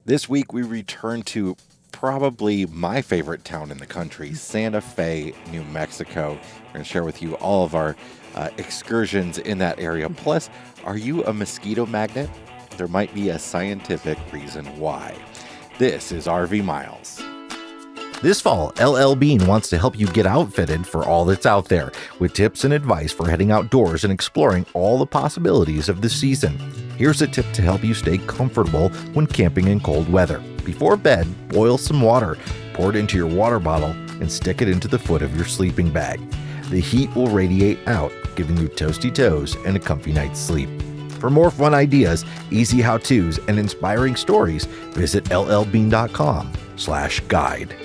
This week we return to probably my favorite town in the country, Santa Fe, New Mexico. We're going to share with you all of our excursions in that area. Plus, are you a mosquito magnet? There might be a scientific reason why. This is RV Miles. This fall, LL Bean wants to help you get outfitted for all that's out there with tips and advice for heading outdoors and exploring all the possibilities of the season. Here's a tip to help you stay comfortable when camping in cold weather. Before bed, boil some water, pour it into your water bottle, and stick it into the foot of your sleeping bag. The heat will radiate out, giving you toasty toes and a comfy night's sleep. For more fun ideas, easy how-tos, and inspiring stories, visit llbean.com/guide.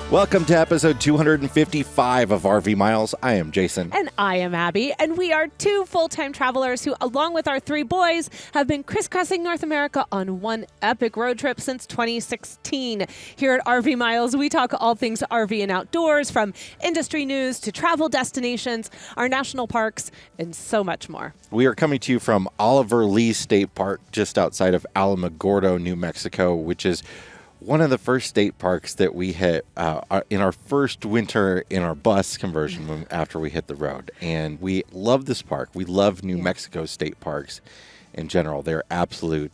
Welcome to episode 255 of RV Miles. I am Jason. And I am Abby. And we are two full-time travelers who, along with our three boys, have been crisscrossing North America on one epic road trip since 2016. Here at RV Miles, we talk all things RV and outdoors, from industry news to travel destinations, our national parks, and so much more. We are coming to you from Oliver Lee State Park, just outside of Alamogordo, New Mexico, which is one of the first state parks that we hit in our first winter in our bus conversion after we hit the road. And we love this park. We love New Mexico state parks in general. They're absolute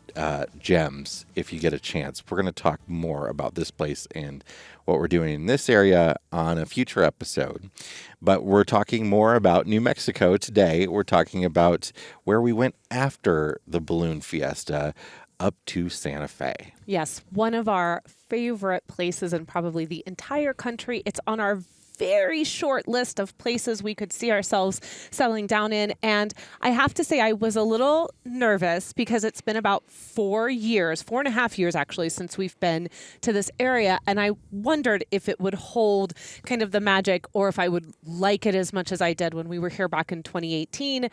gems if you get a chance. We're going to talk more about this place and what we're doing in this area on a future episode. But we're talking more about New Mexico today. We're talking about where we went after the balloon fiesta, up to Santa Fe. Yes, one of our favorite places in probably the entire country. It's on our very short list of places we could see ourselves settling down in. And I have to say, I was a little nervous because it's been about 4 years, 4.5 years actually, since we've been to this area. And I wondered if it would hold kind of the magic or if I would like it as much as I did when we were here back in 2018.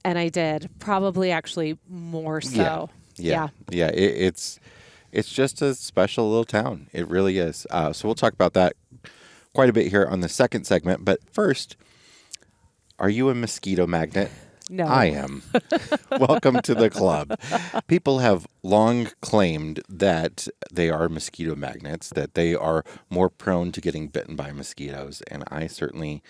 And I did, probably actually more so. Yeah. It's just a special little town. It really is. So we'll talk about that quite a bit here on the second segment. But first, are you a mosquito magnet? No. I am. Welcome to the club. People have long claimed that they are mosquito magnets, that they are more prone to getting bitten by mosquitoes. And I certainly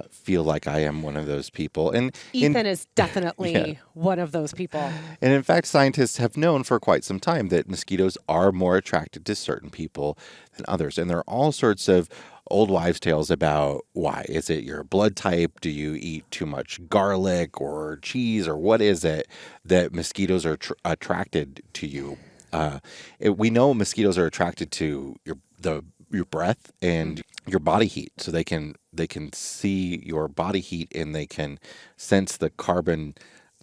feel like I am one of those people. And Ethan is definitely one of those people. And in fact, scientists have known for quite some time that mosquitoes are more attracted to certain people than others. And there are all sorts of old wives' tales about why. Is it your blood type? Do you eat too much garlic or cheese? Or what is it that mosquitoes are attracted to you? We know mosquitoes are attracted to your breath and your body heat. So they can see your body heat and they can sense the carbon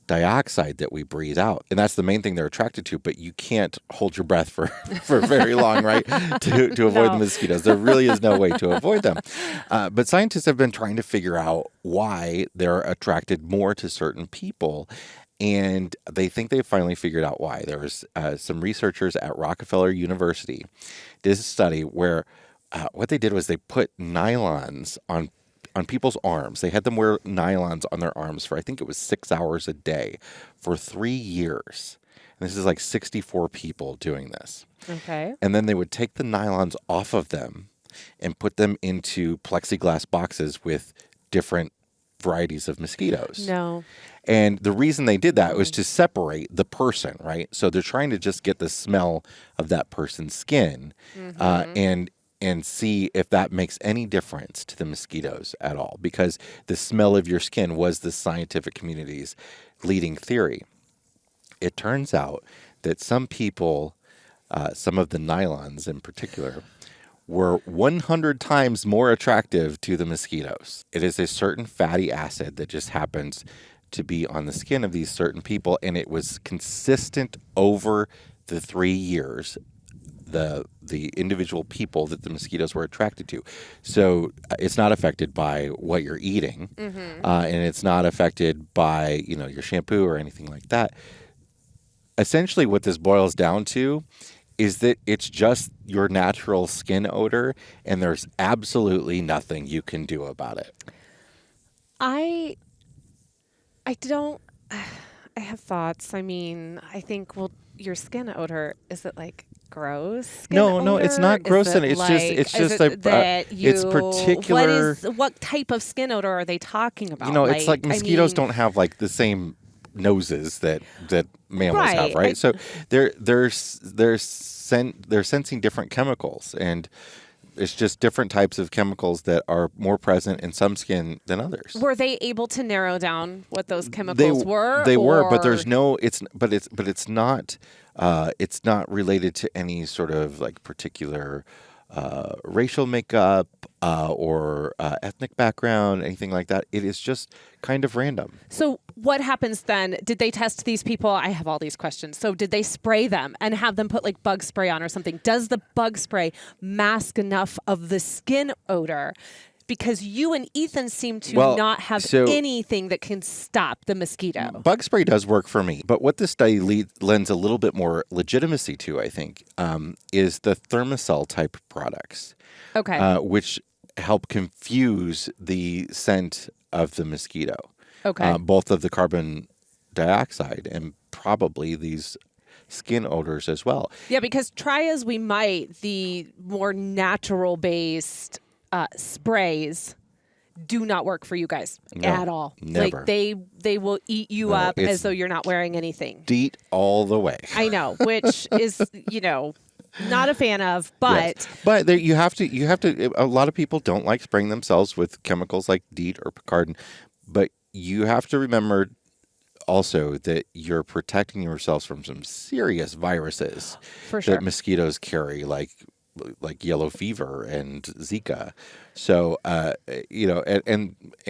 dioxide that we breathe out. And that's the main thing they're attracted to, but you can't hold your breath for very long, right? To avoid the mosquitoes. There really is no way to avoid them. But scientists have been trying to figure out why they're attracted more to certain people. And they think they've finally figured out why. There was some researchers at Rockefeller University did a study where what they did was they put nylons on people's arms. They had them wear nylons on their arms for, I think it was 6 hours a day for 3 years. And this is like 64 people doing this. Okay. And then they would take the nylons off of them and put them into plexiglass boxes with different varieties of mosquitoes. No. And the reason they did that was to separate the person, right? So they're trying to just get the smell of that person's skin and see if that makes any difference to the mosquitoes at all. Because the smell of your skin was the scientific community's leading theory. It turns out that some people, some of the nylons in particular, were 100 times more attractive to the mosquitoes. It is a certain fatty acid that just happens to be on the skin of these certain people, and it was consistent over the 3 years, the individual people that the mosquitoes were attracted to. So it's not affected by what you're eating, and it's not affected by your shampoo or anything like that. essentially what this boils down to is that it's just your natural skin odor, and there's absolutely nothing you can do about it. I don't. I have thoughts. I mean, I think, well, your skin odor, is it like gross skin No, it's odor? not gross. Is And it it's like, just is a it that you, it's particular. what type of skin odor are they talking about? It's like mosquitoes I mean, don't have like the same noses that mammals have, right. right? So they're sensing different chemicals, and it's just different types of chemicals that are more present in some skin than others. Were they able to narrow down what those chemicals were? They were, but or- there's no. It's not. It's not related to any sort of like particular racial makeup or ethnic background, anything like that. It is just kind of random. So what happens then? Did they test these people? I have all these questions. So did they spray them and have them put like bug spray on or something? Does the bug spray mask enough of the skin odor? Because you and Ethan seem to not have anything that can stop the mosquito. Bug spray does work for me, but what this study lends a little bit more legitimacy to, I think, is the Thermacell type products, Okay. which help confuse the scent of the mosquito. Okay. Both of the carbon dioxide and probably these skin odors as well. Yeah, because try as we might, the more natural based sprays do not work for you guys at all. Never. Like they will eat you up as though you're not wearing anything. DEET all the way. I know, which is, not a fan of, but Yes. But you have to. A lot of people don't like spraying themselves with chemicals like DEET or Picardin, but you have to remember also that you're protecting yourselves from some serious viruses for sure. that mosquitoes carry, like yellow fever and Zika. So and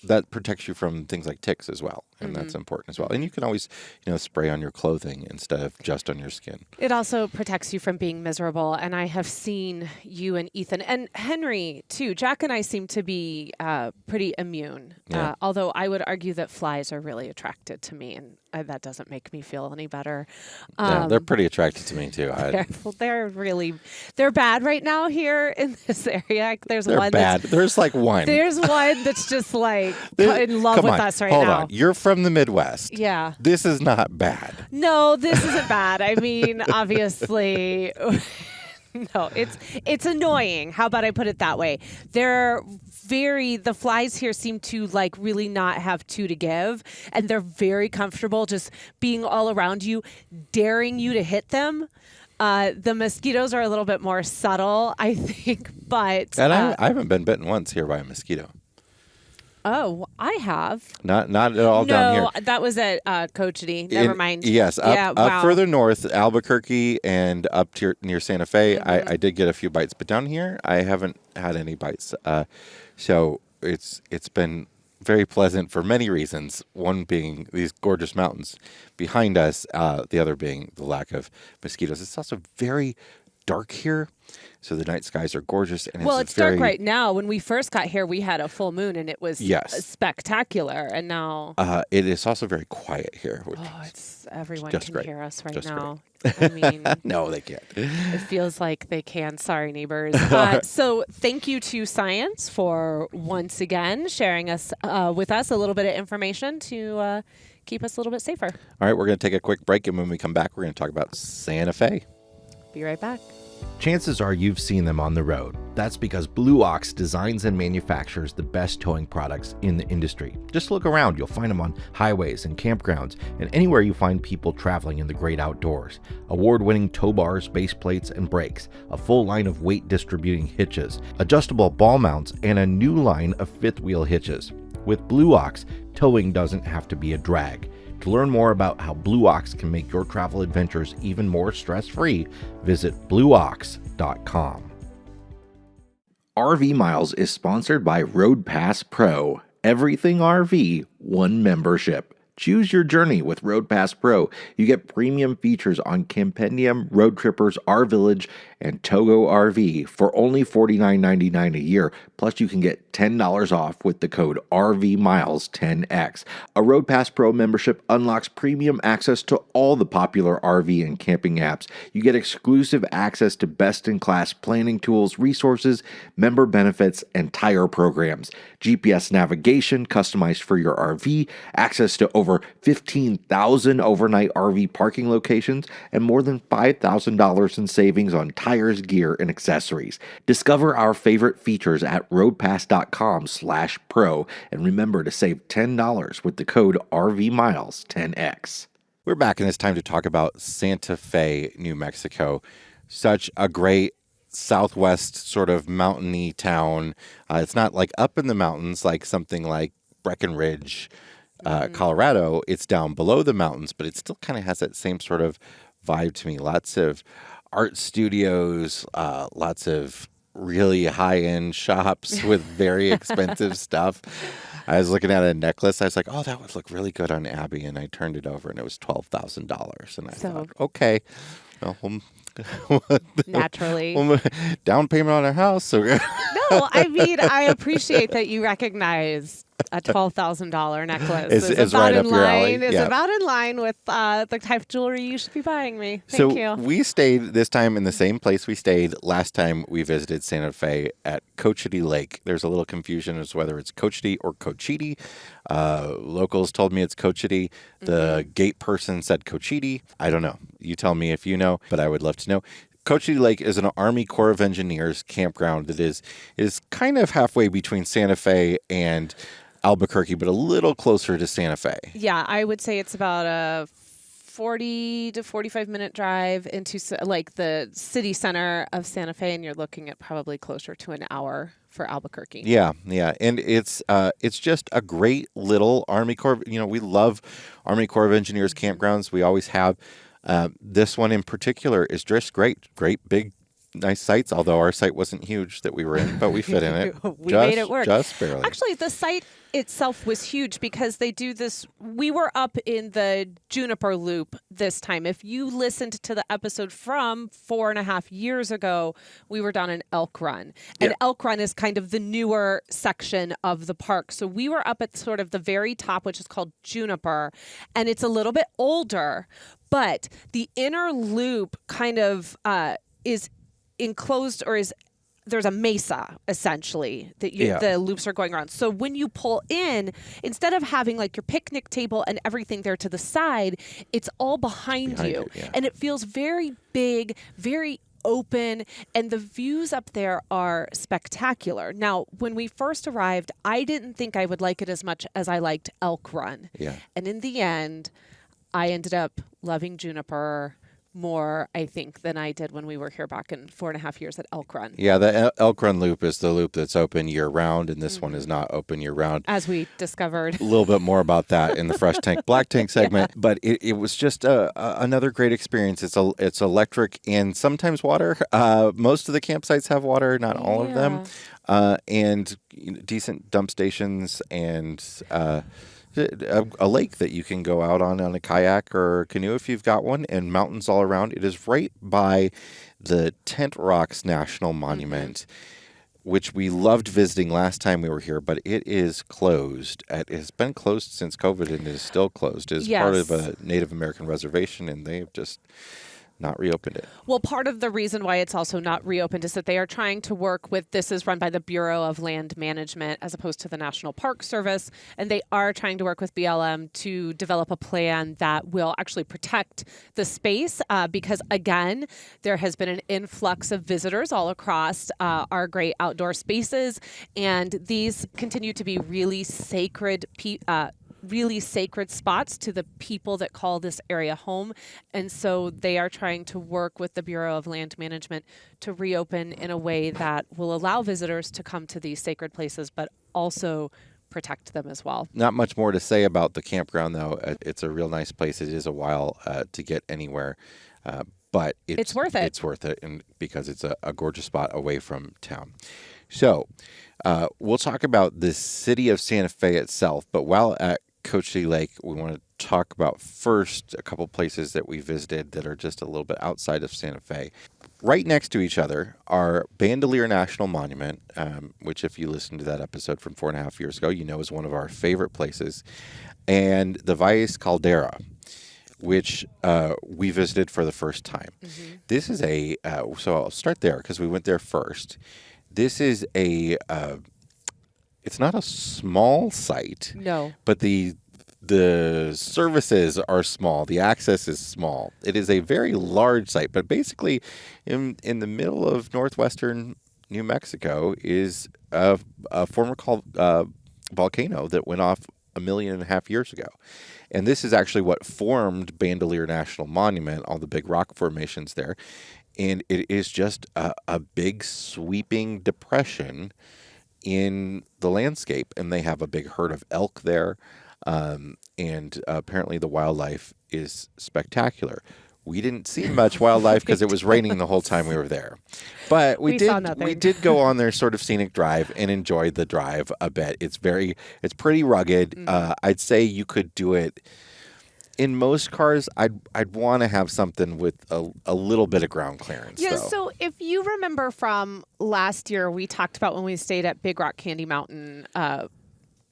that protects you from things like ticks as well, and that's important as well. And you can always, spray on your clothing instead of just on your skin. It also protects you from being miserable. And I have seen you and Ethan and Henry too. Jack and I seem to be pretty immune. Yeah. Although I would argue that flies are really attracted to me, and that doesn't make me feel any better. Yeah, they're pretty attracted to me too. They're bad right now here in this area. They're bad. There's like one. There's one that's just like in love with us right Hold now. on. You're from the Midwest. Yeah. This is not bad. No, this isn't bad. I mean, obviously, no, it's annoying. How about I put it that way? The flies here seem to like really not have two to give, and they're very comfortable just being all around you, daring you to hit them. The mosquitoes are a little bit more subtle, I think, but And I haven't been bitten once here by a mosquito. Oh, I have. Not at all down here. No, that was at Cochity. Never mind. Yes, wow. up further north, Albuquerque, and up to near Santa Fe, I did get a few bites, but down here I haven't had any bites. So it's been very pleasant for many reasons. One being these gorgeous mountains behind us. The other being the lack of mosquitoes. It's also very dark here, so the night skies are gorgeous. And it's dark right now. When we first got here, we had a full moon, and it was spectacular. And now it is also very quiet here. Everyone just can great. hear us right Just now. I mean, no, they can't. It feels like they can. Sorry, neighbors. So thank you to Science for once again sharing with us a little bit of information to keep us a little bit safer. All right, we're going to take a quick break, and when we come back, we're going to talk about Santa Fe. Be right back. Chances are you've seen them on the road. That's because Blue Ox designs and manufactures the best towing products in the industry. Just look around, you'll find them on highways and campgrounds and anywhere you find people traveling in the great outdoors. Award-winning tow bars, base plates, and brakes, a full line of weight distributing hitches, adjustable ball mounts, and a new line of fifth wheel hitches. With Blue Ox, towing doesn't have to be a drag. To learn more about how Blue Ox can make your travel adventures even more stress-free, visit blueox.com. RV Miles is sponsored by Road Pass Pro. Everything RV, one membership. Choose your journey with Road Pass Pro. You get premium features on Campendium, Road Trippers, R Village, and Togo RV for only $49.99 a year. Plus, you can get $10 off with the code RVMiles10X. A Road Pass Pro membership unlocks premium access to all the popular RV and camping apps. You get exclusive access to best-in-class planning tools, resources, member benefits, and tire programs. GPS navigation customized for your RV, access to over 15,000 overnight RV parking locations, and more than $5,000 in savings on tires, gear, and accessories. Discover our favorite features at roadpass.com/pro, and remember to save $10 with the code RVMiles10X. We're back, and it's time to talk about Santa Fe, New Mexico. Such a great southwest sort of mountainy town. It's not like up in the mountains like something like Breckenridge, Colorado. It's down below the mountains, but it still kind of has that same sort of vibe to me. Lots of art studios, lots of really high-end shops with very expensive stuff. I was looking at a necklace. I was like, oh, that would look really good on Abby. And I turned it over, and it was $12,000. And I thought, okay, well, Naturally. down payment on our house. So No, I mean, I appreciate that you recognize a $12,000 necklace is right up your alley. Is Yeah. about in line with the type of jewelry you should be buying me. Thank you. We stayed this time in the same place we stayed last time we visited Santa Fe at Cochiti Lake. There's a little confusion as to whether it's Cochiti or Cochiti. Locals told me it's Cochiti. The gate person said Cochiti. I don't know. You tell me if you know, but I would love to know. Cochiti Lake is an Army Corps of Engineers campground that is kind of halfway between Santa Fe and Albuquerque, but a little closer to Santa Fe. Yeah, I would say it's about a 40 to 45-minute drive into like the city center of Santa Fe, and you're looking at probably closer to an hour for Albuquerque. Yeah, and it's just a great little Army Corps. You know, we love Army Corps of Engineers campgrounds. We always have. This one in particular is just great big. Nice sites, although our site wasn't huge that we were in, but we fit in it. We made it work. Just barely. Actually, the site itself was huge because they do this. We were up in the Juniper Loop this time. If you listened to the episode from 4.5 years ago, we were down in Elk Run. And Elk Run is kind of the newer section of the park. So we were up at sort of the very top, which is called Juniper. And it's a little bit older, but the inner loop kind of is enclosed, or there's a mesa essentially that the loops are going around. So when you pull in, instead of having like your picnic table and everything there to the side, it's all behind you. And it feels very big, very open, and the views up there are spectacular. Now, when we first arrived, I didn't think I would like it as much as I liked Elk Run. Yeah. And in the end, I ended up loving Juniper more, I think, than I did when we were here back in 4.5 years at Elk Run. Yeah, the Elk Run Loop is the loop that's open year-round, and this one is not open year-round. As we discovered. A little bit more about that in the Fresh Tank, Black Tank segment, but it was just another great experience. It's electric and sometimes water. Most of the campsites have water, not all of them, and decent dump stations and a lake that you can go out on a kayak or a canoe if you've got one, and mountains all around. It is right by the Tent Rocks National Monument, which we loved visiting last time we were here, but it is closed. It has been closed since COVID, and it is still closed. It is part of a Native American reservation, and they have just not reopened it. Well, part of the reason why it's also not reopened is that they are trying to work with, this is run by the Bureau of Land Management as opposed to the National Park Service, and they are trying to work with BLM to develop a plan that will actually protect the space because, again, there has been an influx of visitors all across our great outdoor spaces, and these continue to be really sacred spots to the people that call this area home. And so they are trying to work with the Bureau of Land Management to reopen in a way that will allow visitors to come to these sacred places, but also protect them as well. Not much more to say about the campground, though. It's a real nice place. It is a while to get anywhere, but it's worth it. It's worth it, and because it's a gorgeous spot away from town. So we'll talk about the city of Santa Fe itself, but while at Cochiti Lake, we want to talk about first a couple places that we visited that are just a little bit outside of Santa Fe. Right next to each other are Bandelier National Monument, which if you listened to that episode from 4.5 years ago, you know is one of our favorite places, and the Valles Caldera, which we visited for the first time. This is so I'll start there because we went there first. This is it's not a small site. No. But the services are small. The access is small. It is a very large site, but basically in the middle of northwestern New Mexico is a former volcano that went off 1.5 million years ago. And this is actually what formed Bandelier National Monument, all the big rock formations there. And it is just a big sweeping depression in the landscape. And they have a big herd of elk there. And apparently the wildlife is spectacular. We didn't see much wildlife because it was raining the whole time we were there. But we saw nothing. We did go on their sort of scenic drive and enjoy the drive a bit. It's pretty rugged. I'd say you could do it. In most cars, I'd want to have something with a little bit of ground clearance. Yeah, though. so if you remember from last year, we talked about when we stayed at Big Rock Candy Mountain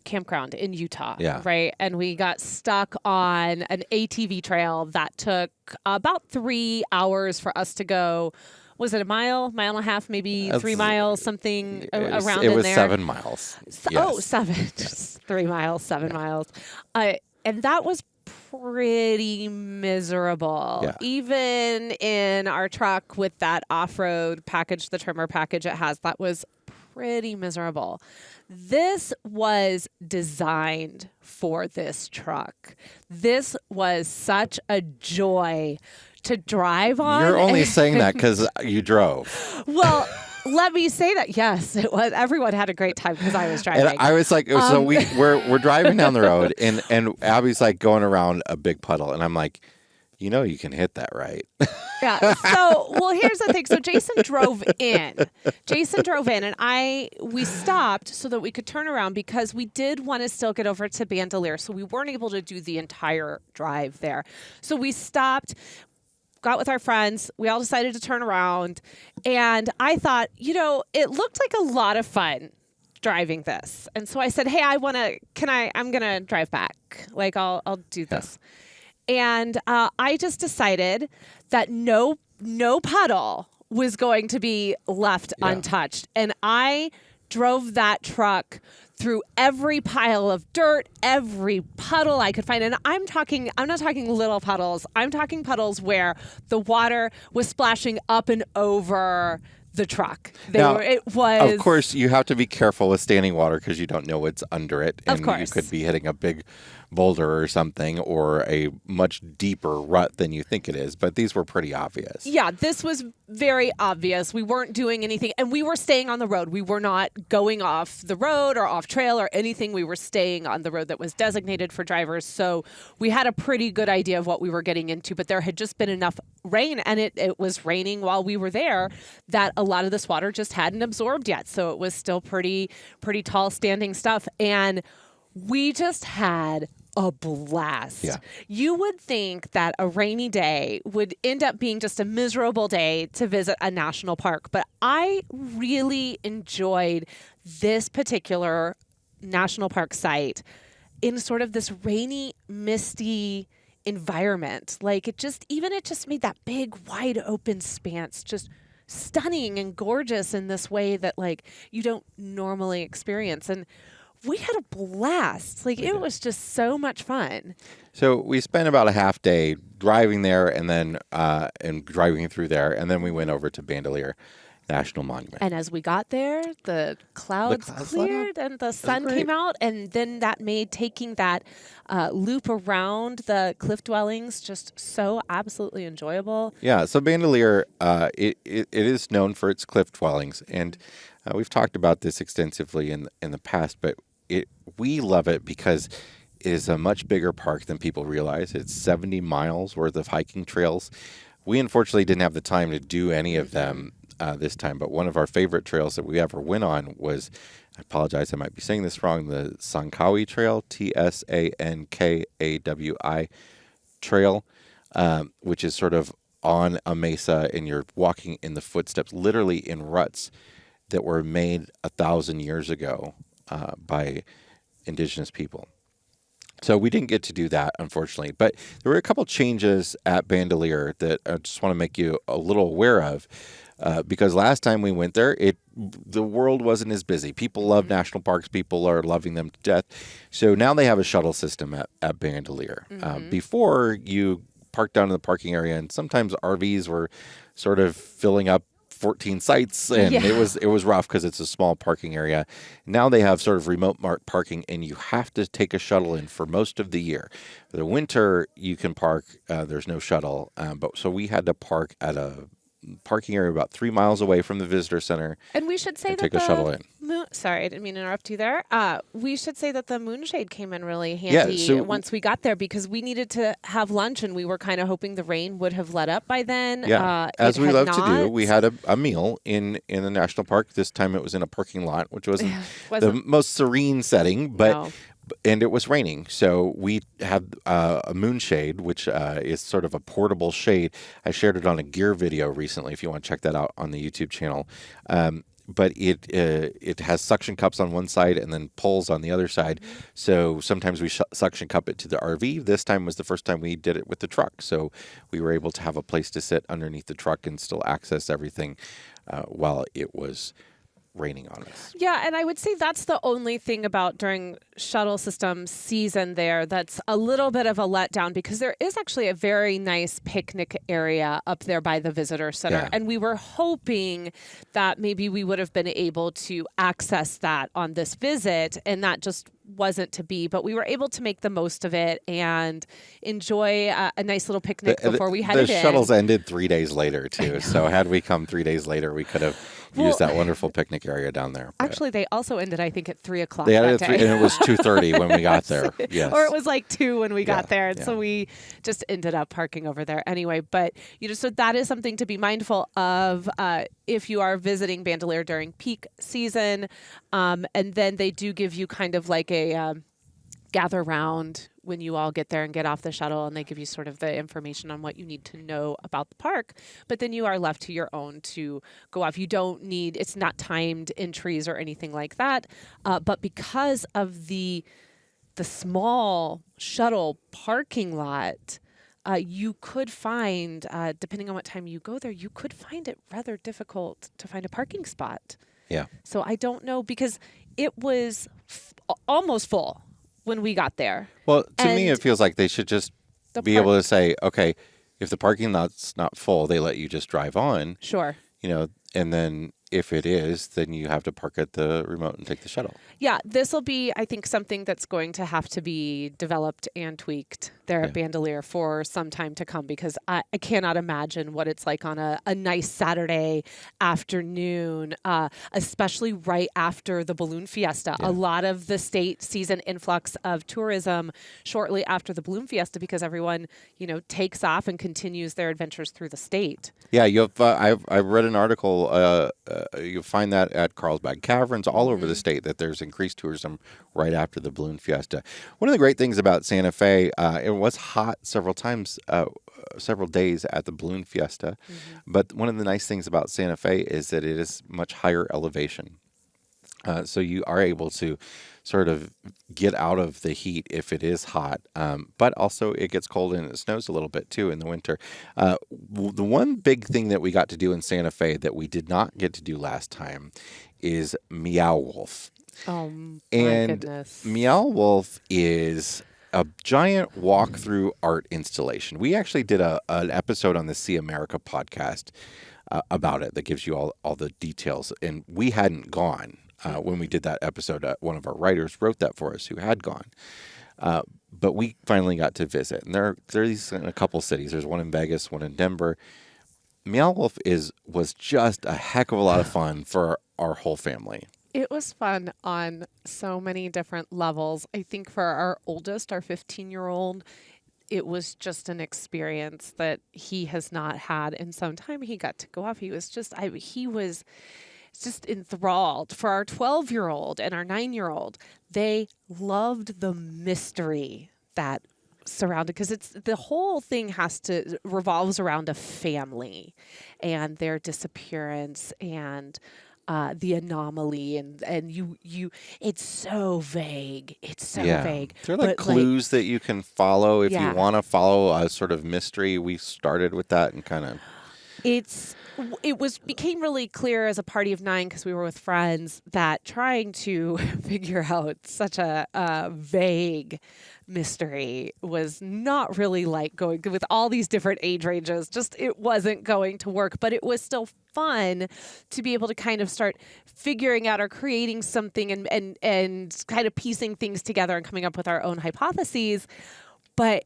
campground in Utah, Yeah. right? And we got stuck on an ATV trail that took about 3 hours for us to go. Was it a mile and a half, maybe 3 miles, something around it in was there? 7 miles. Oh, Yes. 7. Just 3 miles, 7 miles. And that was pretty miserable. Yeah. Even in our truck with that off-road package, the trimmer package it has, that was pretty miserable. This was designed for this truck. This was such a joy to drive on. You're only saying that because you drove. Well, let me say that. Yes, it was. Everyone had a great time because I was driving. And I was like, so we're driving down the road, and Abby's like going around a big puddle, and I'm like, you can hit that, right? Yeah. So, well, here's the thing. So Jason drove in, and we stopped so that we could turn around because we did want to still get over to Bandelier. So we weren't able to do the entire drive there. So we stopped, got with our friends. We all decided to turn around, and I thought, it looked like a lot of fun driving this. And so I said, hey, I'm going to drive back. Like I'll do this. Yeah. And I just decided that no puddle was going to be left untouched. And I drove that truck through every pile of dirt, every puddle I could find. And I'm not talking little puddles. I'm talking puddles where the water was splashing up and over the truck. Of course, you have to be careful with standing water because you don't know what's under it. And of course. You could be hitting a big boulder or something, or a much deeper rut than you think it is. But these were pretty obvious. Yeah, this was very obvious. We weren't doing anything, and we were staying on the road. We were not going off the road or off trail or anything. We were staying on the road that was designated for drivers. So we had a pretty good idea of what we were getting into, but there had just been enough rain, and it was raining while we were there, that a lot of this water just hadn't absorbed yet. So it was still pretty tall standing stuff. And we just had a blast. Yeah. You would think that a rainy day would end up being just a miserable day to visit a national park, but I really enjoyed this particular national park site in sort of this rainy, misty environment. Like it just made that big, wide open expanse just stunning and gorgeous in this way that like you don't normally experience. And we had a blast. Like it was just so much fun. So we spent about a half day driving there, and then driving through there, and then we went over to Bandelier National Monument. And as we got there, the clouds cleared and the sun came out, and then that made taking that loop around the cliff dwellings just so absolutely enjoyable. Yeah. So Bandelier, it is known for its cliff dwellings, and we've talked about this extensively in the past, but we love it because it is a much bigger park than people realize. It's 70 miles worth of hiking trails. We unfortunately didn't have the time to do any of them this time, but one of our favorite trails that we ever went on was I apologize, I might be saying this wrong, the Sankawi Trail, Tsankawi Trail, which is sort of on a mesa, and you're walking in the footsteps, literally in ruts that were made 1,000 years ago by indigenous people. So we didn't get to do that, unfortunately. But there were a couple changes at Bandelier that I just want to make you a little aware of. Because last time we went there, the world wasn't as busy. People love national parks. People are loving them to death. So now they have a shuttle system at Bandelier. Before, you parked down in the parking area, and sometimes RVs were sort of filling up 14 sites, and it was rough because it's a small parking area. Now they have sort of remote parking, and you have to take a shuttle in for most of the year. For the winter, you can park. There's no shuttle, but so we had to park at a parking area about 3 miles away from the visitor center. And we should say that take a shuttle in. Sorry, I didn't mean to interrupt you there. We should say that the moonshade came in really handy once we got there, because we needed to have lunch, and we were kind of hoping the rain would have let up by then. Yeah, as we love to do, we had a meal in the national park. This time it was in a parking lot, which wasn't the most serene setting, but. And it was raining, so we had a moonshade, which is sort of a portable shade. I shared it on a gear video recently, if you want to check that out on the YouTube channel. But it has suction cups on one side and then poles on the other side. So sometimes we suction cup it to the RV. This time was the first time we did it with the truck. So we were able to have a place to sit underneath the truck and still access everything while it was raining on us. Yeah, and I would say that's the only thing about during shuttle system season there that's a little bit of a letdown, because there is actually a very nice picnic area up there by the visitor center. Yeah. And we were hoping that maybe we would have been able to access that on this visit, and that just wasn't to be, but we were able to make the most of it and enjoy a nice little picnic before we headed in. The shuttles ended 3 days later too, so had we come 3 days later, we could have used that wonderful picnic area down there. But actually, they also ended, I think, at 3:00 they ended that at 3, day. and it was 2:30 when we got there. Yes, or it was like 2 when we got there, and yeah. so we just ended up parking over there anyway. But so that is something to be mindful of if you are visiting Bandelier during peak season, and then they do give you kind of like a gather round when you all get there and get off the shuttle, and they give you sort of the information on what you need to know about the park. But then you are left to your own to go off. You don't need, it's not timed entries or anything like that. But because of the small shuttle parking lot, you could find, depending on what time you go there, you could find it rather difficult to find a parking spot. Yeah. So I don't know, because it was almost full when we got there. Well, to me, it feels like they should just be able to say, okay, if the parking lot's not full, they let you just drive on. Sure. And then if it is, then you have to park at the remote and take the shuttle. Yeah, this will be, I think, something that's going to have to be developed and tweaked there at Bandelier for some time to come, because I cannot imagine what it's like on a nice Saturday afternoon, especially right after the balloon fiesta. Yeah. A lot of the state sees an influx of tourism shortly after the balloon fiesta, because everyone, takes off and continues their adventures through the state. Yeah, I've read an article. You'll find that at Carlsbad Caverns all over the state, that there's increased tourism right after the balloon fiesta. One of the great things about Santa Fe, it was hot several days at the balloon fiesta, but one of the nice things about Santa Fe is that it is much higher elevation. So you are able to sort of get out of the heat if it is hot, but also it gets cold and it snows a little bit too in the winter. The one big thing that we got to do in Santa Fe that we did not get to do last time is Meow Wolf. Oh, my goodness. Meow Wolf is a giant walkthrough art installation. We actually did an episode on the See America podcast about it that gives you all the details, and we hadn't gone. When we did that episode, one of our writers wrote that for us who had gone. But we finally got to visit. And there are these in a couple cities. There's one in Vegas, one in Denver. Meow Wolf was just a heck of a lot of fun for our whole family. It was fun on so many different levels. I think for our oldest, our 15-year-old, it was just an experience that he has not had in some time. He got to go off. He was just, just enthralled. For our 12-year-old and our 9-year-old, they loved the mystery that surrounded, because it's the whole thing revolves around a family and their disappearance and the anomaly, and you it's so vague. It's so vague. There are like But, clues that you can follow if you Yeah. want to follow a sort of mystery. We started with that and kind of became really clear as a party of 9, because we were with friends, that trying to figure out such a vague mystery was not really like going with all these different age ranges. Just it wasn't going to work, but it was still fun to be able to kind of start figuring out or creating something and kind of piecing things together and coming up with our own hypotheses. But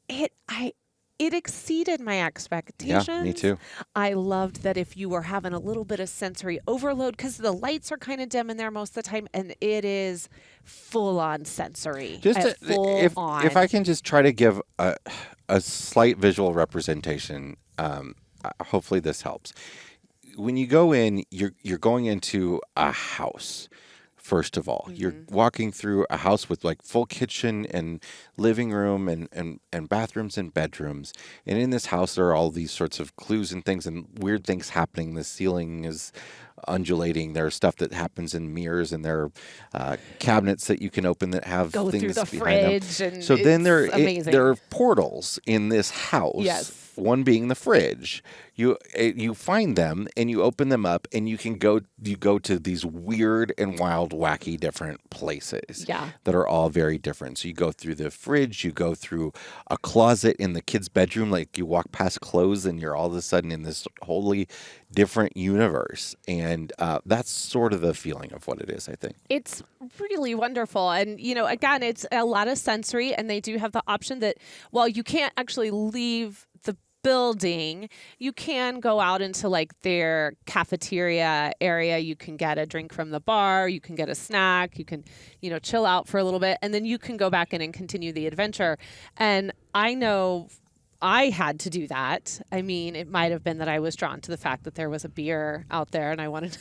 it exceeded my expectations. Yeah, me too. I loved that if you were having a little bit of sensory overload, because the lights are kind of dim in there most of the time, and it is full on sensory. If I can just try to give a slight visual representation, hopefully this helps. When you go in, you're going into a house. First of all, you're walking through a house with like full kitchen and living room and bathrooms and bedrooms. And in this house, there are all these sorts of clues and things and weird things happening. The ceiling is undulating. There's stuff that happens in mirrors, and there are cabinets that you can open that have Go things through the behind fridge, them. and So then amazing. there are portals in this house. Yes. One being the fridge. You find them and you open them up, and you go to these weird and wild, wacky different places. Yeah. That are all very different. So you go through the fridge, you go through a closet in the kid's bedroom, like you walk past clothes and you're all of a sudden in this wholly different universe. And that's sort of the feeling of what it is, I think. It's really wonderful. And, again, it's a lot of sensory, and they do have the option that while you can't actually leave the building, you can go out into like their cafeteria area. You can get a drink from the bar, you can get a snack, you can, chill out for a little bit, and then you can go back in and continue the adventure. And I know I had to do that. I mean, it might have been that I was drawn to the fact that there was a beer out there and I wanted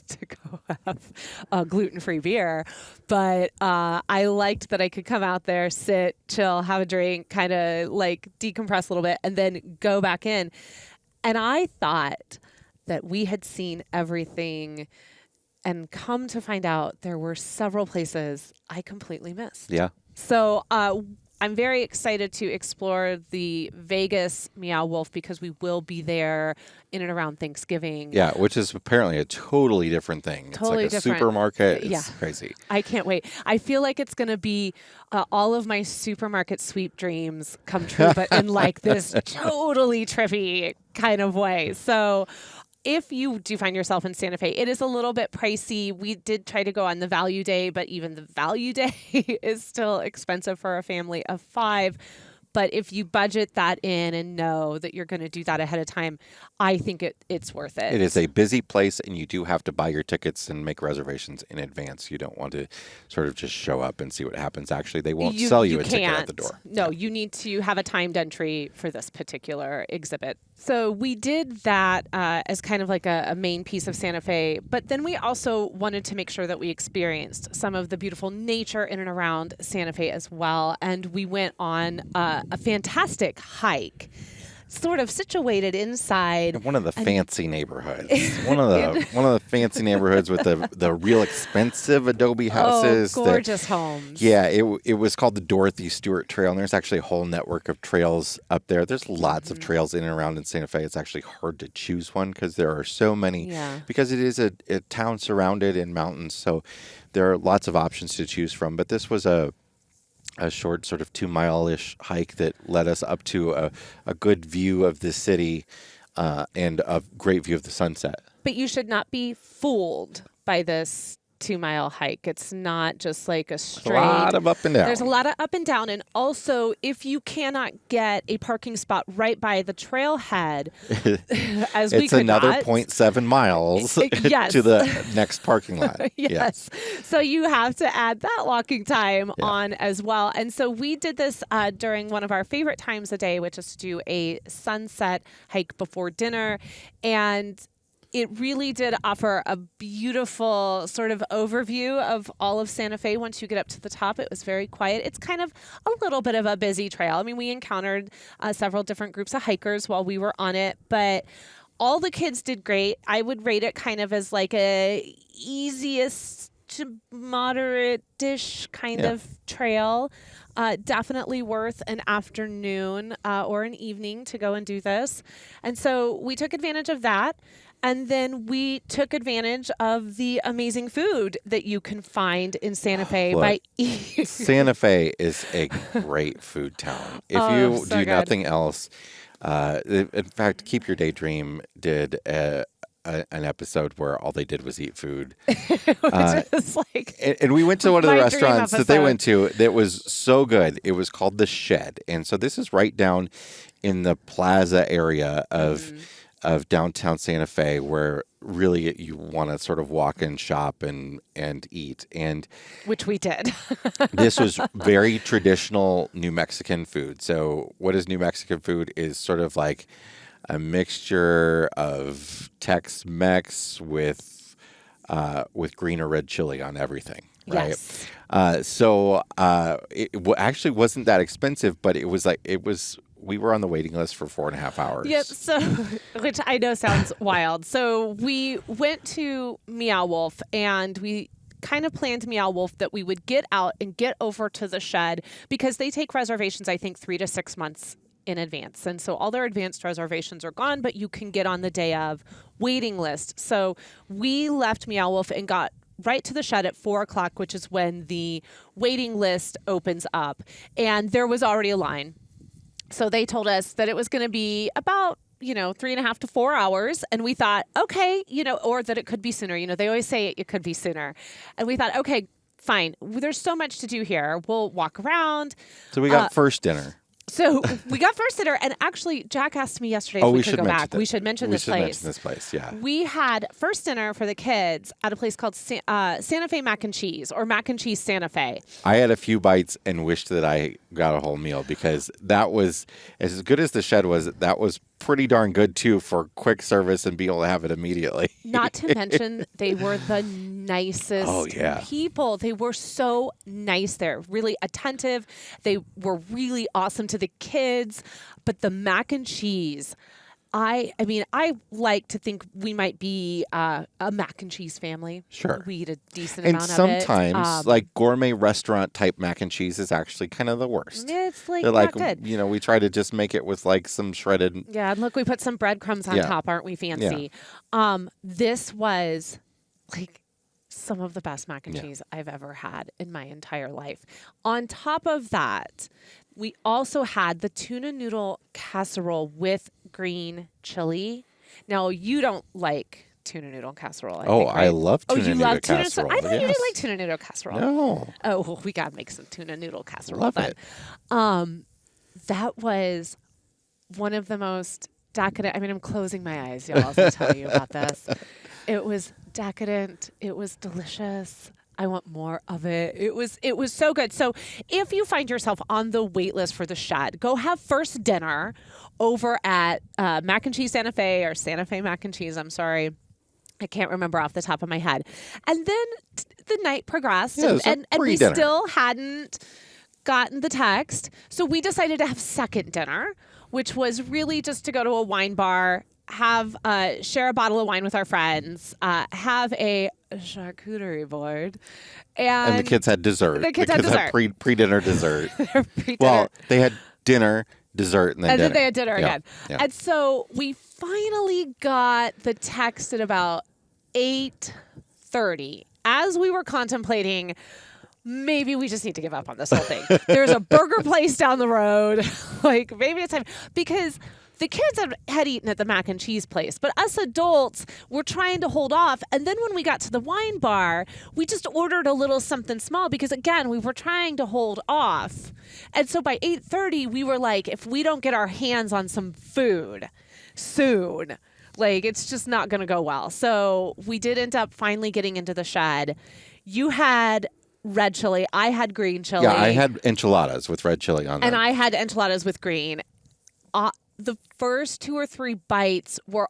to go have a gluten-free beer, but I liked that I could come out there, sit, chill, have a drink, kind of like decompress a little bit, and then go back in. And I thought that we had seen everything, and come to find out there were several places I completely missed. Yeah. So I'm very excited to explore the Vegas Meow Wolf, because we will be there in and around Thanksgiving. Yeah, which is apparently a totally different thing. Totally it's like a different. supermarket. It's Yeah. crazy. I can't wait. I feel like it's going to be all of my supermarket sweep dreams come true, but in like this totally trippy kind of way. So if you do find yourself in Santa Fe, it is a little bit pricey. We did try to go on the value day, but even the value day is still expensive for a family of 5. But if you budget that in and know that you're going to do that ahead of time, I think it's worth it. It is a busy place, and you do have to buy your tickets and make reservations in advance. You don't want to sort of just show up and see what happens. Actually, they won't sell you a ticket at the door. No, you need to have a timed entry for this particular exhibit. So we did that as kind of like a main piece of Santa Fe, but then we also wanted to make sure that we experienced some of the beautiful nature in and around Santa Fe as well. And we went on a fantastic hike, sort of situated inside One of the fancy neighborhoods. one of the fancy neighborhoods with the real expensive adobe houses. Gorgeous homes. Yeah, it was called the Dorothy Stewart Trail, and there's actually a whole network of trails up there. There's lots of trails in and around in Santa Fe. It's actually hard to choose one because there are so many. Yeah. Because it is a town surrounded in mountains, so there are lots of options to choose from. But this was a short sort of 2-mile-ish hike that led us up to a good view of the city and a great view of the sunset. But you should not be fooled by this 2-mile hike. It's not just like a straight. A lot of up and down. There's a lot of up and down. And also, if you cannot get a parking spot right by the trailhead, as we it's could another not, 0.7 miles Yes. to the next parking lot. Yes. So you have to add that walking time on as well. And so we did this during one of our favorite times of day, which is to do a sunset hike before dinner. And it really did offer a beautiful sort of overview of all of Santa Fe. Once you get up to the top, it was very quiet. It's kind of a little bit of a busy trail. I mean, we encountered several different groups of hikers while we were on it, but all the kids did great. I would rate it kind of as like a easiest to moderate-ish kind of trail. Definitely worth an afternoon or an evening to go and do this. And so we took advantage of that. And then we took advantage of the amazing food that you can find in Santa Fe. Look, Santa Fe is a great food town. If you so do good. nothing else, in fact, Keep Your Daydream did an episode where all they did was eat food. Which is like and we went to one of the my dream restaurants that they episode. went to that was so good. It was called The Shed. And so this is right down in the plaza area of downtown Santa Fe, where really you want to sort of walk and shop and eat. And which we did. this was very traditional New Mexican food. So what is New Mexican food is sort of like a mixture of Tex-Mex with green or red chili on everything, right? Yes. It actually wasn't that expensive, but we were on the waiting list for 4.5 hours. Yep. So, which I know sounds wild. So we went to Meow Wolf and we kind of planned Meow Wolf that we would get out and get over to the Shed because they take reservations, I think, 3 to 6 months in advance. And so all their advanced reservations are gone, but you can get on the day of waiting list. So we left Meow Wolf and got right to the Shed at 4:00, which is when the waiting list opens up. And there was already a line. So they told us that it was going to be about, 3.5 to 4 hours. And we thought, okay, or that it could be sooner. They always say it could be sooner. And we thought, okay, fine. There's so much to do here. We'll walk around. So we got first dinner. So we got first dinner, and actually, Jack asked me yesterday if we could go back. We should mention this place. Yeah. We had first dinner for the kids at a place called Santa Fe Mac and Cheese, or Mac and Cheese Santa Fe. I had a few bites and wished that I got a whole meal because that was, as good as the Shed was, that was pretty darn good, too, for quick service and be able to have it immediately. Not to mention, they were the nicest people. They were so nice there, really attentive. They were really awesome to the kids. But the mac and cheese, I like to think we might be a mac and cheese family. Sure. We eat a decent And amount of it. sometimes, like gourmet restaurant type mac and cheese is actually kind of the worst. It's like They're not like, good. we try to just make it with like some shredded. Yeah, and look, we put some breadcrumbs on top. Aren't we fancy? This was like some of the best mac and cheese I've ever had in my entire life. On top of that, we also had the tuna noodle casserole with green chili. Now, you don't like tuna noodle casserole, I think, right? I love tuna noodle love casserole. I thought you yes. didn't like tuna noodle casserole. No. Oh, well, we got to make some tuna noodle casserole Love then. it. That was one of the most decadent. I mean, I'm closing my eyes, y'all, as I tell you about this. It was decadent. It was delicious. I want more of it. It was so good. So if you find yourself on the wait list for the Shed, go have first dinner over at Mac and Cheese Santa Fe, or Santa Fe Mac and Cheese. I'm sorry. I can't remember off the top of my head. And then the night progressed, and we still hadn't gotten the text. So we decided to have second dinner, which was really just to go to a wine bar, share a bottle of wine with our friends, have a charcuterie board, and the kids had dessert. The kids had pre-dinner dessert. Pre-dinner. Well, they had dinner, dessert, and then dinner. Then they had dinner again. Yeah. And so we finally got the text at about 8:30 as we were contemplating, maybe we just need to give up on this whole thing. There's a burger place down the road. Like, maybe it's time. Because the kids had eaten at the mac and cheese place, but us adults were trying to hold off. And then when we got to the wine bar, we just ordered a little something small because, again, we were trying to hold off. And so by 8:30, we were like, if we don't get our hands on some food soon, like, it's just not going to go well. So we did end up finally getting into the Shed. You had red chili. I had green chili. Yeah, I had enchiladas with red chili on them. And I had enchiladas with green. The first 2 or 3 bites were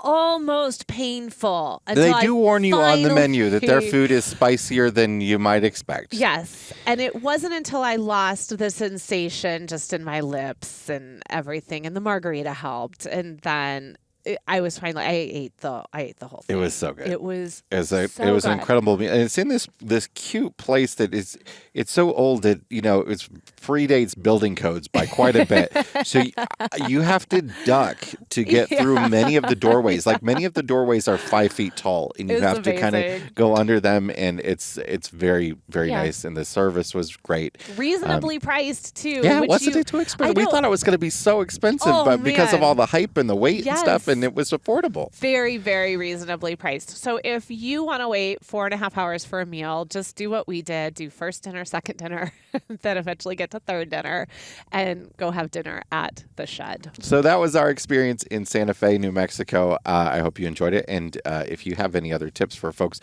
almost painful. They until do I warn you on the menu that their finally- food is spicier than you might expect. Yes. And it wasn't until I lost the sensation just in my lips and everything, and the margarita helped. And then I was finally, I ate the whole It thing. was so good. It was It was an good. incredible meal. And it's in this cute place that it's so old that, it predates building codes by quite a bit. So you have to duck to get through many of the doorways. Like many of the doorways are 5 feet tall and you It's have to kind amazing. of go under them. And it's very, very Yeah. nice. And the service was great. Reasonably priced too. Yeah, which wasn't you- it too I expensive? We know. thought it was going to be so expensive, Oh, but because of man. all the hype and the weight and stuff, Yes. and it was affordable. Very, very reasonably priced. So if you want to wait 4.5 hours for a meal, just do what we did. Do first dinner, second dinner, then eventually get to third dinner and go have dinner at the Shed. So that was our experience in Santa Fe, New Mexico. I hope you enjoyed it. And if you have any other tips for folks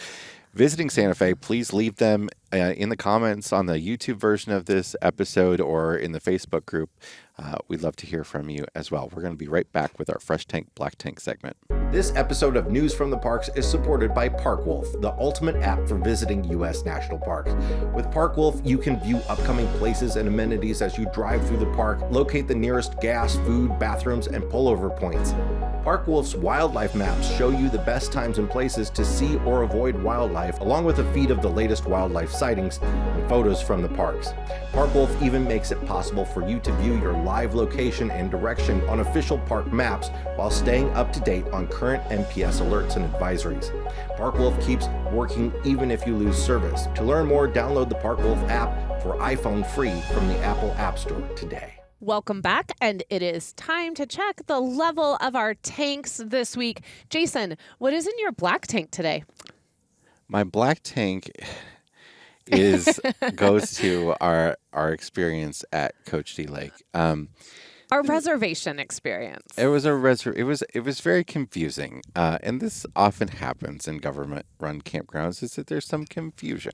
visiting Santa Fe, please leave them in the comments on the YouTube version of this episode or in the Facebook group. We'd love to hear from you as well. We're going to be right back with our Fresh Tank, Black Tank segment. This episode of News from the Parks is supported by ParkWolf, the ultimate app for visiting U.S. national parks. With ParkWolf, you can view upcoming places and amenities as you drive through the park, locate the nearest gas, food, bathrooms, and pullover points. ParkWolf's wildlife maps show you the best times and places to see or avoid wildlife, along with a feed of the latest wildlife sightings and photos from the parks. ParkWolf even makes it possible for you to view your live location and direction on official park maps while staying up to date on current NPS alerts and advisories. ParkWolf keeps working even if you lose service. To learn more, download the ParkWolf app for iPhone free from the Apple App Store today. Welcome back, and it is time to check the level of our tanks this week. Jason, what is in your black tank today? My black tank goes to our experience at Coach D Lake. Our reservation experience. It was it was very confusing, and this often happens in government-run campgrounds. Is that there's some confusion.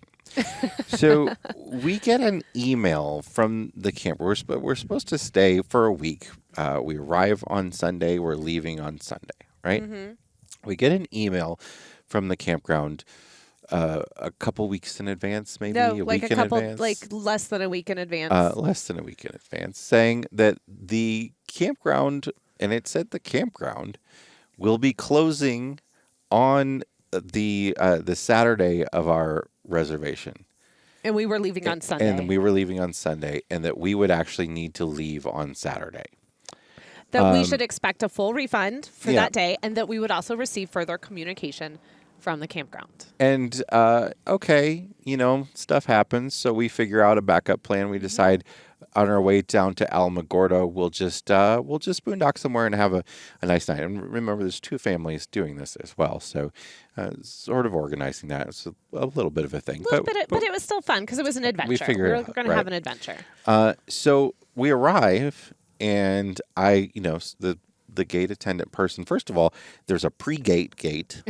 So we get an email from the camp. We're supposed to stay for a week. We arrive on Sunday. We're leaving on Sunday, right? Mm-hmm. We get an email from the campground a couple weeks in advance, maybe No, a like week a couple, in advance. like less than a week in advance. Less than a week in advance, saying that the campground, and it said the campground, will be closing on the Saturday of our reservation. And we were leaving on Sunday. And we were leaving on Sunday, and that we would actually need to leave on Saturday. That we should expect a full refund for Yeah. that day, and that we would also receive further communication from the campground. And okay, stuff happens, so we figure out a backup plan. We decide on our way down to Alamogordo, we'll just boondock somewhere and have a nice night. And remember, there's 2 families doing this as well, so sort of organizing that. It's a little bit of a thing, But it was still fun because it was an adventure. figured We it were out, going to right. have an adventure. So we arrive, and the gate attendant person, first of all, there's a pre-gate gate,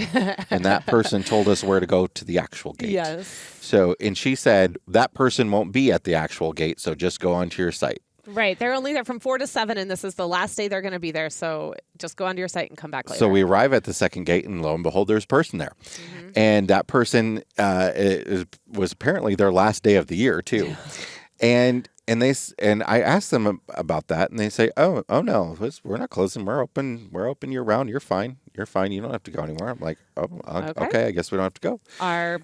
and that person told us where to go to the actual gate. Yes. So, and she said, that person won't be at the actual gate, so just go onto your site. Right. They're only there from 4 to 7, and this is the last day they're going to be there. So just go onto your site and come back later. So we arrive at the second gate, and lo and behold, there's a person there. Mm-hmm. And that person was apparently their last day of the year, too. And I asked them about that, and they say, "Oh no, we're not closing. We're open year round. You're fine. You don't have to go anywhere." I'm like, "Oh, okay. I guess we don't have to go." Our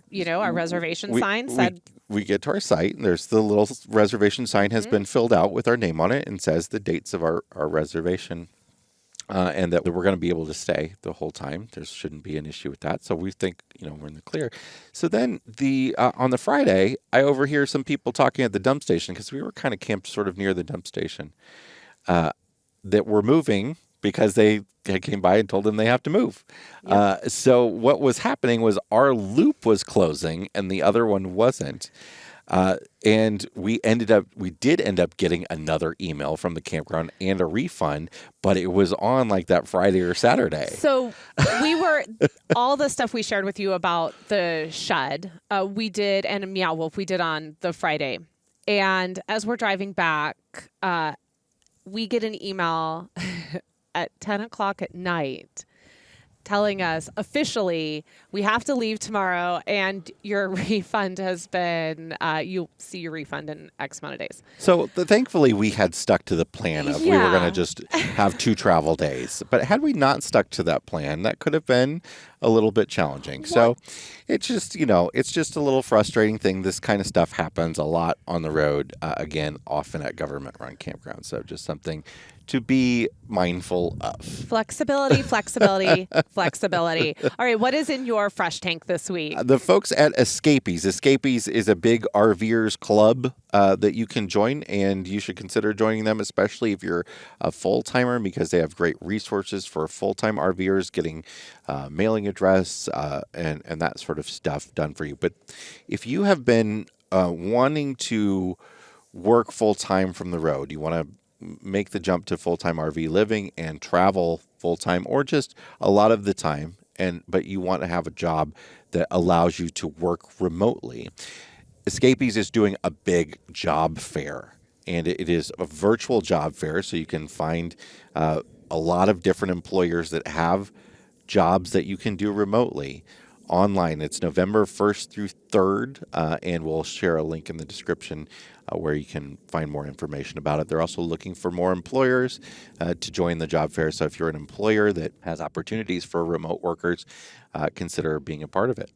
reservation sign said we get to our site, and there's the little reservation sign has been filled out with our name on it, and says the dates of our reservation. And that we're going to be able to stay the whole time. There shouldn't be an issue with that. So we think, we're in the clear. So then on the Friday, I overhear some people talking at the dump station, because we were kind of camped sort of near the dump station, that we're moving because they came by and told them they have to move. Yep. So what was happening was our loop was closing and the other one wasn't. And we did end up getting another email from the campground and a refund, but it was on like that Friday or Saturday. So all the stuff we shared with you about the Shed, we did, and Meow Wolf, we did on the Friday. And as we're driving back, we get an email at 10 o'clock at night telling us officially we have to leave tomorrow and your refund has been, you'll see your refund in X amount of days. So thankfully, we had stuck to the plan of we were going to Yeah. just have 2 travel days. But had we not stuck to that plan, that could have been a little bit challenging. So it's just, it's just a little frustrating thing. This kind of stuff happens a lot on the road, again, often at government-run campgrounds. So just something to be mindful of. Flexibility, flexibility, flexibility. All right, what is in your fresh tank this week? The folks at Escapees. Escapees is a big RVers club that you can join, and you should consider joining them, especially if you're a full-timer, because they have great resources for full-time RVers, getting mailing address and that sort of stuff done for you. But if you have been wanting to work full-time from the road, you want to make the jump to full-time RV living and travel full-time, or just a lot of the time, but you want to have a job that allows you to work remotely. Escapees is doing a big job fair, and it is a virtual job fair, so you can find a lot of different employers that have jobs that you can do remotely online. It's November 1st through 3rd, and we'll share a link in the description where you can find more information about it. They're also looking for more employers to join the job fair. So if you're an employer that has opportunities for remote workers, consider being a part of it.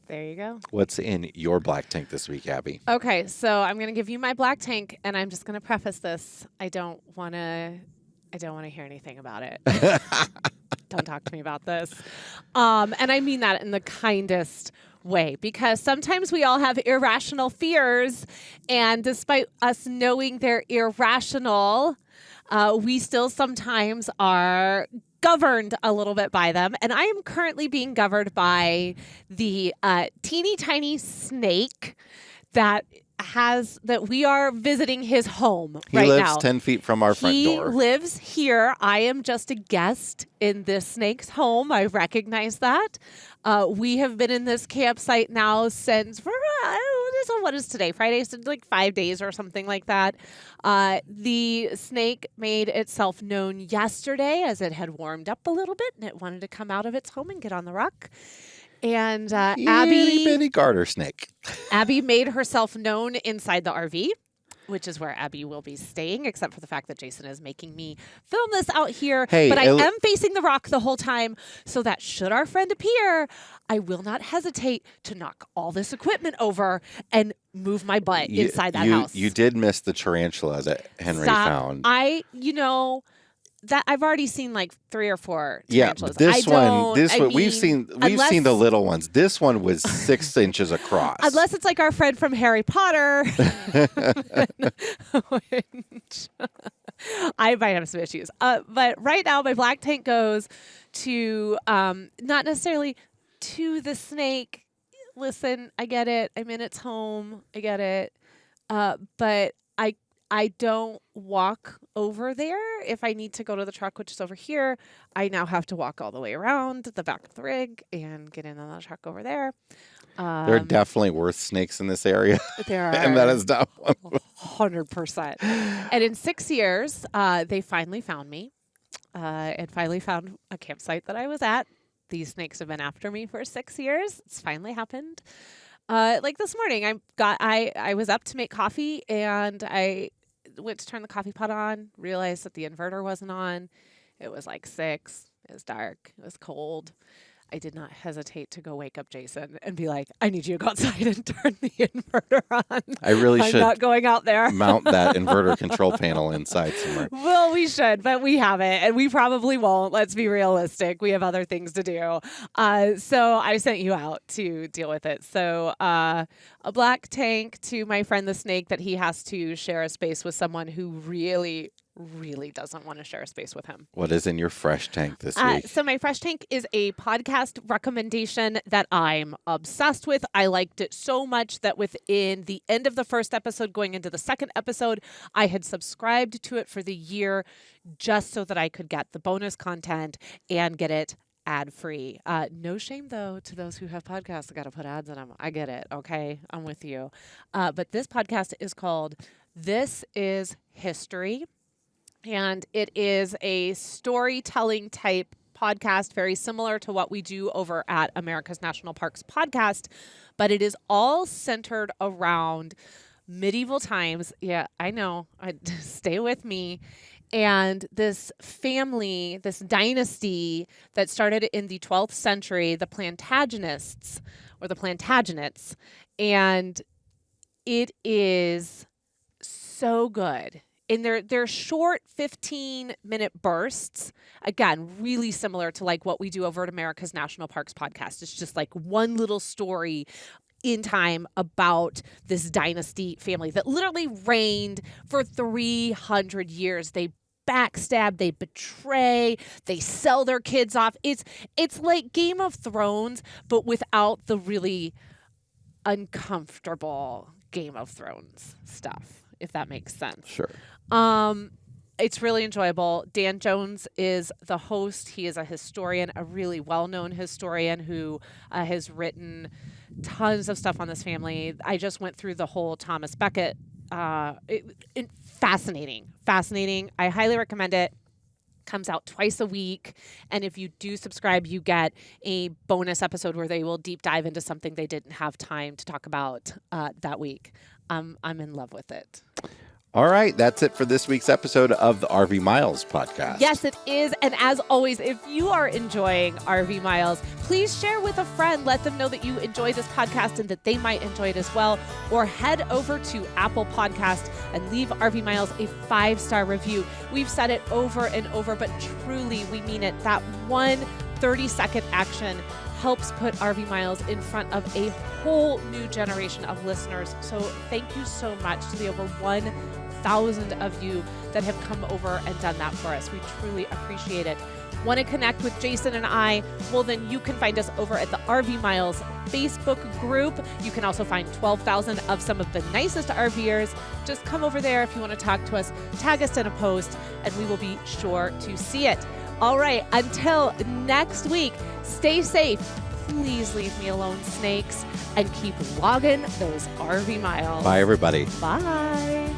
There you go. What's in your black tank this week, Abby? Okay, so I'm going to give you my black tank, and I'm just going to preface this. I don't want to hear anything about it. Don't talk to me about this. And I mean that in the kindest way, because sometimes we all have irrational fears, and despite us knowing they're irrational, we still sometimes are governed a little bit by them. And I am currently being governed by the teeny tiny snake that we are visiting his home He right lives now. 10 feet from our front door. He lives here. I am just a guest in this snake's home. I recognize that. We have been in this campsite now since, what is today? Friday? So like 5 days or something like that. The snake made itself known yesterday as it had warmed up a little bit and it wanted to come out of its home and get on the rock. And Itty bitty garter snake. Abby made herself known inside the RV, which is where Abby will be staying, except for the fact that Jason is making me film this out here. Hey, but I am facing the rock the whole time, so that should our friend appear, I will not hesitate to knock all this equipment over and move my butt inside that house. You did miss the tarantula that Henry Stop. found. That I've already seen like 3 or 4 Yeah, tarantulas. but we've seen the little ones. This one was 6 inches across. Unless it's like our friend from Harry Potter. Which I might have some issues. But right now my black tank goes to not necessarily to the snake. Listen, I get it. I'm in its home. I get it. But I don't walk over there. If I need to go to the truck, which is over here, I now have to walk all the way around the back of the rig and get in on the truck over there. There are definitely worse snakes in this area. There are. And that is not one. 100%. And in 6 years, they finally found me and finally found a campsite that I was at. These snakes have been after me for 6 years. It's finally happened. Like this morning, I was up to make coffee and I went to turn the coffee pot on, realized that the inverter wasn't on. It was like 6. It was dark. It was cold. I did not hesitate to go wake up Jason and be like, I need you to go outside and turn the inverter on. I really I'm should not going out there. mount that inverter control panel inside somewhere. Well, we should, but we haven't, and we probably won't. Let's be realistic. We have other things to do. So I sent you out to deal with it. So a black tank to my friend the snake that he has to share a space with someone who really doesn't want to share a space with him. What is in your fresh tank this week? So my fresh tank is a podcast recommendation that I'm obsessed with. I liked it so much that within the end of the first episode, going into the second episode, I had subscribed to it for the year just so that I could get the bonus content and get it ad-free. No shame, though, to those who have podcasts that got to put ads in them. I get it. Okay. I'm with you. But this podcast is called This Is History. And it is a storytelling type podcast, very similar to what we do over at America's National Parks podcast, but it is all centered around medieval times. Yeah, I know. Stay with me. And this family, this dynasty that started in the 12th century, the Plantagenets or the Plantagenets. And it is so good. In their short 15-minute bursts, again, really similar to like what we do over at America's National Parks podcast. It's just like one little story in time about this dynasty family that literally reigned for 300 years. They backstab, they betray, they sell their kids off. It's like Game of Thrones, but without the really uncomfortable Game of Thrones stuff, if that makes sense. Sure. It's really enjoyable. Dan Jones is the host. He is a historian, a really well-known historian who has written tons of stuff on this family. I just went through the whole Thomas Becket. Fascinating. I highly recommend it. Comes out twice a week. And if you do subscribe, you get a bonus episode where they will deep dive into something they didn't have time to talk about that week. I'm in love with it. All right, that's it for this week's episode of the RV Miles podcast. Yes, it is. And as always, if you are enjoying RV Miles, please share with a friend. Let them know that you enjoy this podcast and that they might enjoy it as well. Or head over to Apple Podcast and leave RV Miles a 5-star review. We've said it over and over, but truly we mean it. That one 30-second action helps put RV Miles in front of a whole new generation of listeners. So thank you so much to the over 1,000 of you that have come over and done that for us. We truly appreciate it. Want to connect with Jason and I? Well, then you can find us over at the RV Miles Facebook group. You can also find 12,000 of some of the nicest RVers. Just come over there if you want to talk to us, tag us in a post, and we will be sure to see it. All right, until next week, stay safe. Please leave me alone, snakes, and keep logging those RV miles. Bye, everybody. Bye.